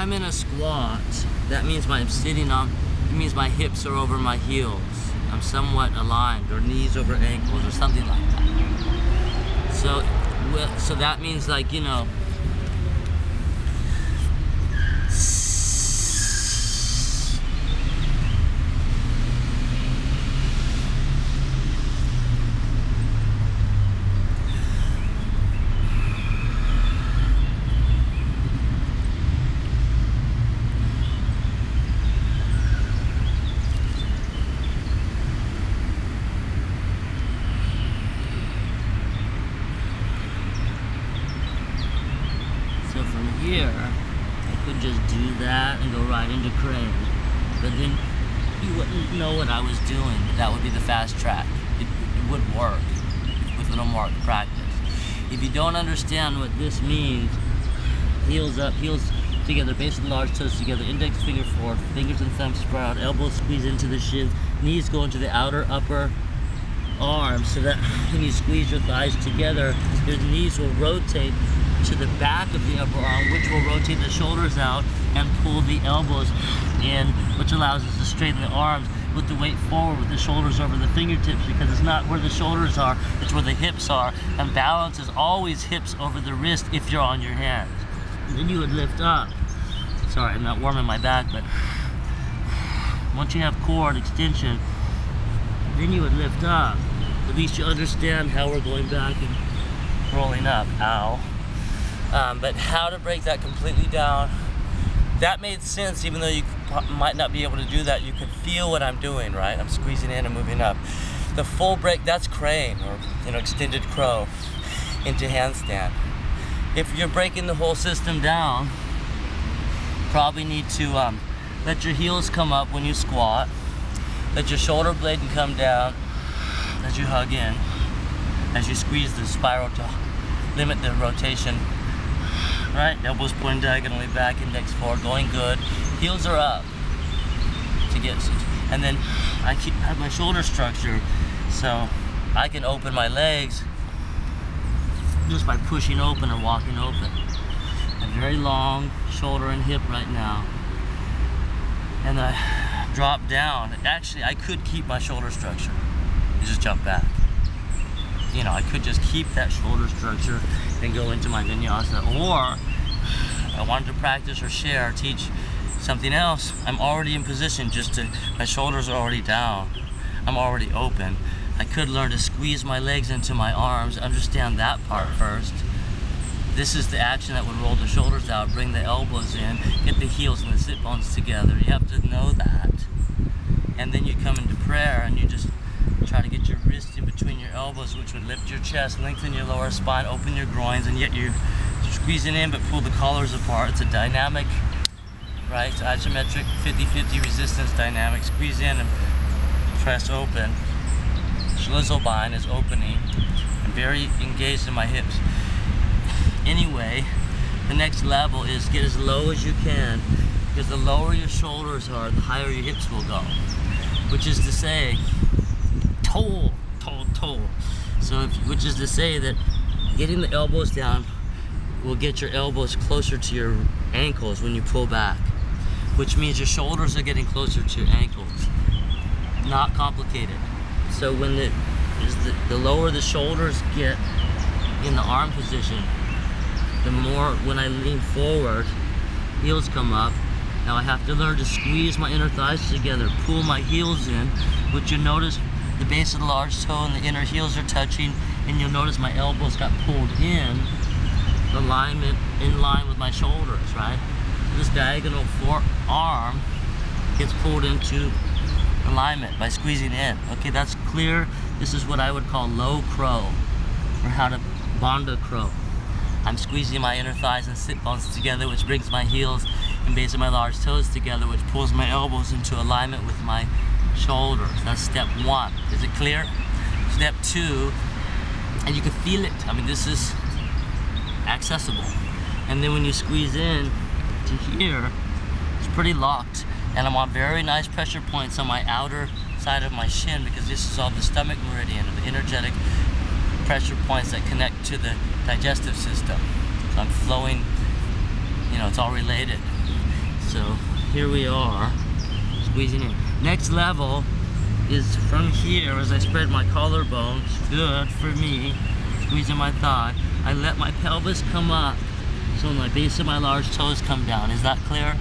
I'm in a squat, that means it means my hips are over my heels. I'm somewhat aligned, or knees over ankles, or something like that. So that means, like, you know, here, I could just do that and go right into crane, but then you wouldn't know what I was doing, but that would be the fast track. It would work with a little more practice. If you don't understand what this means, heels up, heels together, base and large toes together, index finger forward, fingers and thumbs spread out, elbows squeeze into the shins, knees go into the outer upper arms, so that when you squeeze your thighs together, your knees will rotate to the back of the upper arm, which will rotate the shoulders out and pull the elbows in, which allows us to straighten the arms with the weight forward, with the shoulders over the fingertips, because it's not where the shoulders are, it's where the hips are. And balance is always hips over the wrist if you're on your hands. And then you would lift up. Sorry, I'm not warming my back, but once you have core extension, then you would lift up. At least you understand how we're going back and rolling up. Ow. But how to break that completely down, that made sense, even though you might not be able to do that. You can feel what I'm doing, right? I'm squeezing in and moving up. The full break, that's crane, or, you know, extended crow into handstand. If you're breaking the whole system down, probably need to let your heels come up when you squat, let your shoulder blade come down as you hug in, as you squeeze the spiral to limit the rotation. Right, elbows pointing diagonally back, index forward, going good. Heels are up to get, and then I have my shoulder structure, so I can open my legs just by pushing open or walking open. A very long shoulder and hip right now, and I drop down. Actually, I could keep my shoulder structure. You just jump back. You know, I could just keep that shoulder structure and go into my vinyasa, or I wanted to practice or share, teach something else. I'm already in position, my shoulders are already down. I'm already open. I could learn to squeeze my legs into my arms, understand that part first. This is the action that would roll the shoulders out, bring the elbows in, get the heels and the sit bones together. You have to know that. And then you come into prayer and you just try to get your wrists in between your elbows, which would lift your chest, lengthen your lower spine, open your groins, and yet you're squeezing in but pull the collars apart. It's a dynamic, right? It's isometric 50-50 resistance dynamic. Squeeze in and press open. Schlüsselbein is opening. I'm very engaged in my hips. Anyway, the next level is get as low as you can, because the lower your shoulders are, the higher your hips will go. Which is to say, toe. So, which is to say that getting the elbows down will get your elbows closer to your ankles when you pull back, which means your shoulders are getting closer to your ankles. Not complicated. So when the lower the shoulders get in the arm position, the more, when I lean forward, heels come up. Now I have to learn to squeeze my inner thighs together, pull my heels in, which you'll notice the base of the large toe and the inner heels are touching, and you'll notice my elbows got pulled in alignment, in line with my shoulders, right? This diagonal forearm gets pulled into alignment by squeezing in. Okay, that's clear. This is what I would call low crow, or how to Bandha crow. I'm squeezing my inner thighs and sit bones together, which brings my heels and base of my large toes together, which pulls my elbows into alignment with my shoulders. That's step one. Is it clear? Step two, and you can feel it. I mean, this is accessible. And then when you squeeze in to here, it's pretty locked. And I'm on very nice pressure points on my outer side of my shin, because this is all the stomach meridian, or the energetic pressure points that connect to the digestive system. So I'm flowing, you know, it's all related. here we are, squeezing in. Next level is from here as I spread my collarbones, good for me, squeezing my thigh. I let my pelvis come up, so my base of my large toes come down. Is that clear?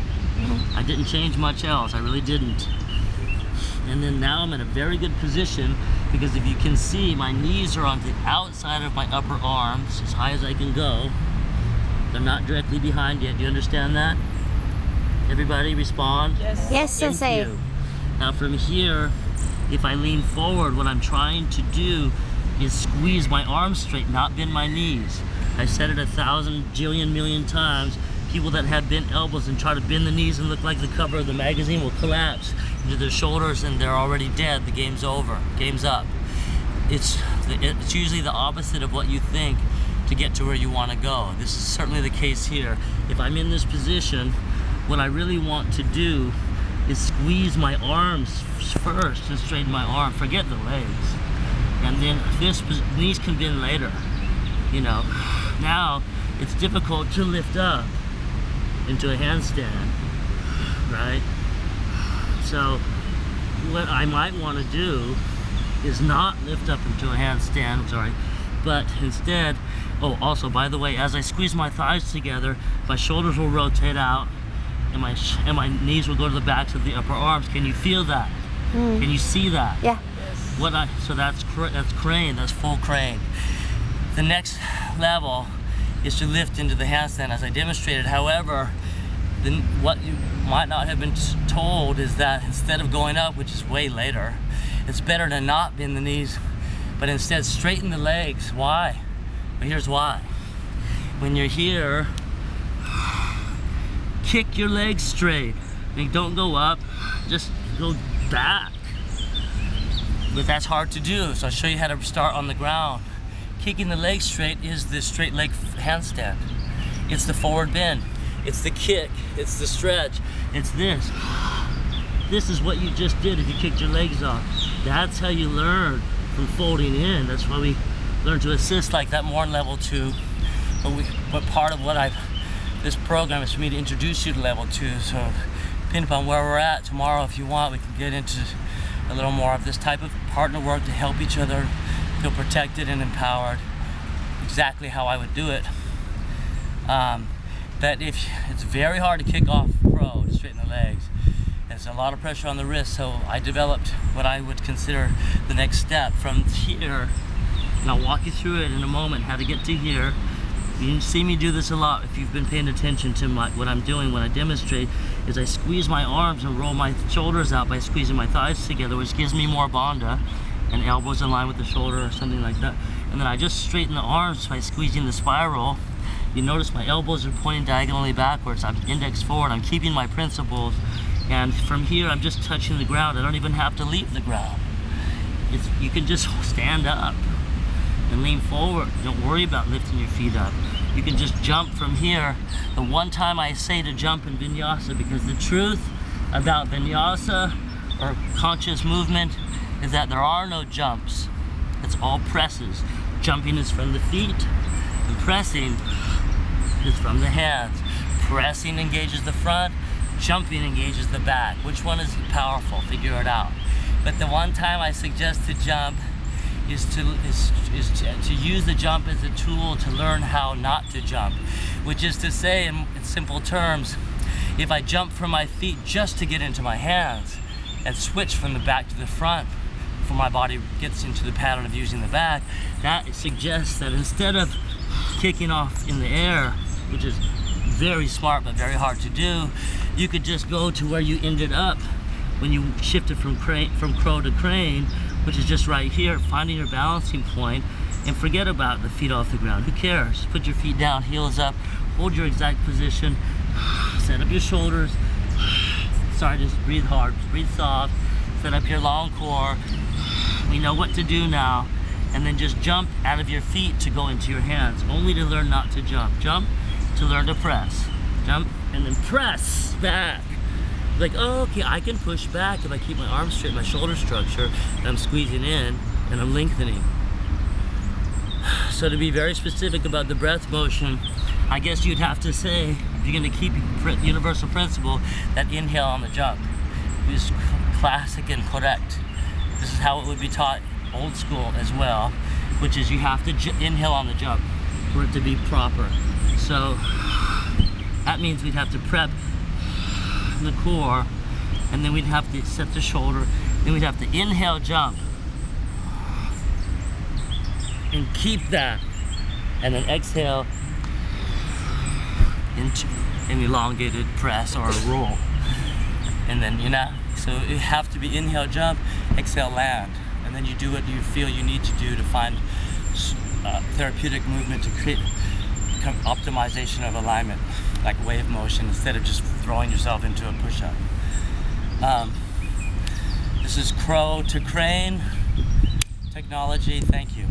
I didn't change much else, I really didn't. And then now I'm in a very good position because if you can see, my knees are on the outside of my upper arms, as high as I can go. They're not directly behind yet. Do you understand that? Everybody respond? Yes. Yes, Sensei. Thank you. Now from here, if I lean forward, what I'm trying to do is squeeze my arms straight, not bend my knees. I said it 1,000 jillion million times. People that have bent elbows and try to bend the knees and look like the cover of the magazine will collapse into their shoulders and they're already dead. The game's over. Game's up. It's usually the opposite of what you think to get to where you want to go. This is certainly the case here. If I'm in this position, what I really want to do is squeeze my arms first and straighten my arm. Forget the legs. And then this knees can bend later. You know, now it's difficult to lift up into a handstand, right? So what I might want to do is not lift up into a handstand, but instead, oh, also, by the way, as I squeeze my thighs together, my shoulders will rotate out and my knees will go to the backs of the upper arms. Can you feel that? Can you see that? Yeah. So that's crane, that's full crane. The next level is to lift into the handstand as I demonstrated. However, then what you might not have been told is that instead of going up, which is way later, it's better to not bend the knees, but instead straighten the legs. Why? Well, here's why. When you're here, kick your legs straight. Don't go up, just go back. But that's hard to do, so I'll show you how to start on the ground. Kicking the legs straight is the straight leg handstand. It's the forward bend. It's the kick. It's the stretch. It's this. This is what you just did if you kicked your legs off. That's how you learn from folding in. That's why we learn to assist like that more in level 2. But part of this program is for me to introduce you to level 2. So depending upon where we're at tomorrow, if you want, we can get into a little more of this type of partner work to help each other feel protected and empowered, exactly how I would do it. But if it's very hard to kick off pro, to straighten the legs. There's a lot of pressure on the wrist, so I developed what I would consider the next step from here, and I'll walk you through it in a moment, how to get to here. You see me do this a lot if you've been paying attention to what I'm doing when I demonstrate, is I squeeze my arms and roll my shoulders out by squeezing my thighs together, which gives me more bandha, and elbows in line with the shoulder or something like that. And then I just straighten the arms by squeezing the spiral. You notice my elbows are pointing diagonally backwards. I'm index forward, I'm keeping my principles. And from here, I'm just touching the ground. I don't even have to leave the ground. You can just stand up and lean forward. Don't worry about lifting your feet up. You can just jump from here. The one time I say to jump in vinyasa, because the truth about vinyasa or conscious movement is that there are no jumps. It's all presses. Jumping is from the feet, and pressing is from the hands. Pressing engages the front, jumping engages the back. Which one is powerful? Figure it out. But the one time I suggest to jump is to use the jump as a tool to learn how not to jump. Which is to say, in simple terms, if I jump from my feet just to get into my hands and switch from the back to the front, before my body gets into the pattern of using the back, that suggests that instead of kicking off in the air, which is very smart but very hard to do, you could just go to where you ended up when you shifted from crow to crane, which is just right here, finding your balancing point, and forget about the feet off the ground. Who cares? Put your feet down, heels up, hold your exact position, set up your shoulders. Sorry, just breathe hard, breathe soft, set up your long core. We know what to do now, and then just jump out of your feet to go into your hands, only to learn not to jump. Jump to learn to press. Jump and then press back. Like, oh, okay, I can push back if I keep my arms straight, my shoulder structure, and I'm squeezing in and I'm lengthening. So to be very specific about the breath motion, I guess you'd have to say, if you're going to keep universal principle, that inhale on the jump is classic and correct. This is how it would be taught old school as well, which is you have to inhale on the jump for it to be proper. So that means we'd have to prep the core, and then we'd have to set the shoulder, then we'd have to inhale, jump, and keep that, and then exhale into an elongated press or a roll. And then, so you have to be inhale, jump, exhale, land. And then you do what you feel you need to do to find therapeutic movement to create optimization of alignment, like wave motion, instead of just throwing yourself into a push-up. This is crow to crane technology. Thank you.